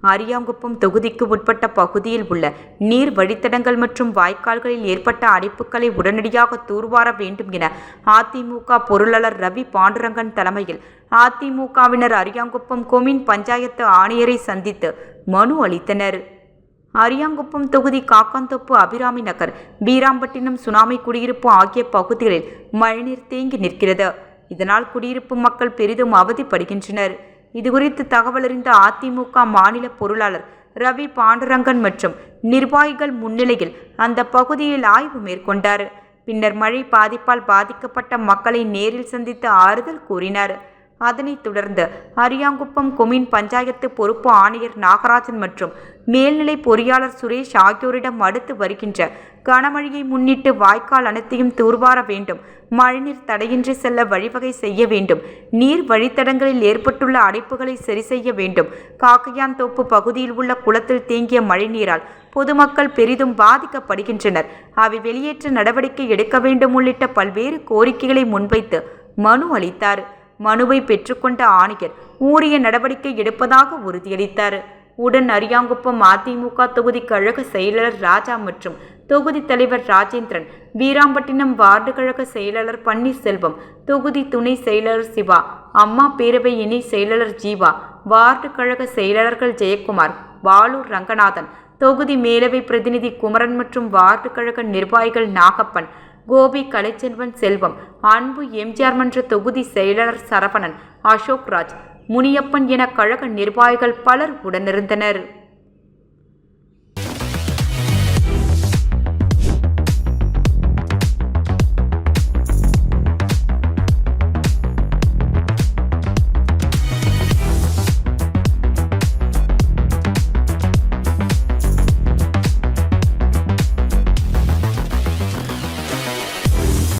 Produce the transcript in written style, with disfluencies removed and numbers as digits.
அரியாங்குப்பம் தொகுதிக்கு உட்பட்ட பகுதியில் உள்ள நீர் வழித்தடங்கள் மற்றும் வாய்க்கால்களில் ஏற்பட்ட அடைப்புகளை உடனடியாக தூர்வார வேண்டும் என அதிமுக பொருளாளர் ரவி பாண்டுரங்கன் தலைமையில் அதிமுகவினர் அரியாங்குப்பம் கொம்யூன் பஞ்சாயத்து ஆணையரை சந்தித்து மனு அளித்தனர். அரியாங்குப்பம் தொகுதி காக்காந்தோப்பு, அபிராமி நகர், வீராம்பட்டினம், சுனாமி குடியிருப்பு ஆகிய பகுதிகளில் மழைநீர் தேங்கி நிற்கிறது. இதனால் குடியிருப்பு மக்கள் பெரிதும் அவதிப்படுகின்றனர். இதுகுறித்து தகவல் அறிந்த அதிமுக மாநில பொருளாளர் ரவி பாண்டுரங்கன் மற்றும் நிர்வாகிகள் முன்னிலையில் அந்த பகுதியில் ஆய்வு மேற்கொண்டார். பின்னர் மழை பாதிப்பால் பாதிக்கப்பட்ட மக்களை நேரில் சந்தித்து ஆறுதல் கூறினார். அதனைத் தொடர்ந்து அரியாங்குப்பம் கொம்யூன் பஞ்சாயத்து பொறுப்பு ஆணையர் நாகராஜன் மற்றும் மேல்நிலை பொறியாளர் சுரேஷ் ஆகியோரிடம் அடுத்து வருகின்ற கனமழையை முன்னிட்டு வாய்க்கால் அனைத்தையும் தூர்வார வேண்டும், மழைநீர் தடையின்றி செல்ல வழிவகை செய்ய வேண்டும், நீர் வழித்தடங்களில் ஏற்பட்டுள்ள அடைப்புகளை சரி செய்ய வேண்டும், காக்கையாந்தோப்பு பகுதியில் உள்ள குளத்தில் தேங்கிய மழைநீரால் பொதுமக்கள் பெரிதும் பாதிக்கப்படுகின்றனர், அவை வெளியேற்ற நடவடிக்கை எடுக்க வேண்டும் உள்ளிட்ட பல்வேறு கோரிக்கைகளை முன்வைத்து மனு அளித்தார். மனுவை பெற்றுக்கொண்ட ஆணையர் உரிய நடவடிக்கை எடுப்பதாக உறுதியளித்தார். உடன் அரியாங்குப்பம் அதிமுக தொகுதி கழக செயலாளர் ராஜா மற்றும் தொகுதி தலைவர் ராஜேந்திரன், வீராம்பட்டினம் வார்டு கழக செயலாளர் பன்னீர்செல்வம், தொகுதி துணை செயலாளர் சிவா, அம்மா பேரவை இணை செயலாளர் ஜீவா, வார்டு கழக செயலாளர்கள் ஜெயக்குமார், பாலூர் ரங்கநாதன், தொகுதி மேலவை பிரதிநிதி குமரன் மற்றும் வார்டு கழக நிர்வாகிகள் நாகப்பன், கோபி, கலைச்செல்வன், செல்வம், அன்பு, எம்ஜிஆர் மன்ற தொகுதி செயலாளர் சரவணன், அசோக்ராஜ், முனியப்பன் என கழக நிர்வாகிகள் பலர் உடனிருந்தனர்.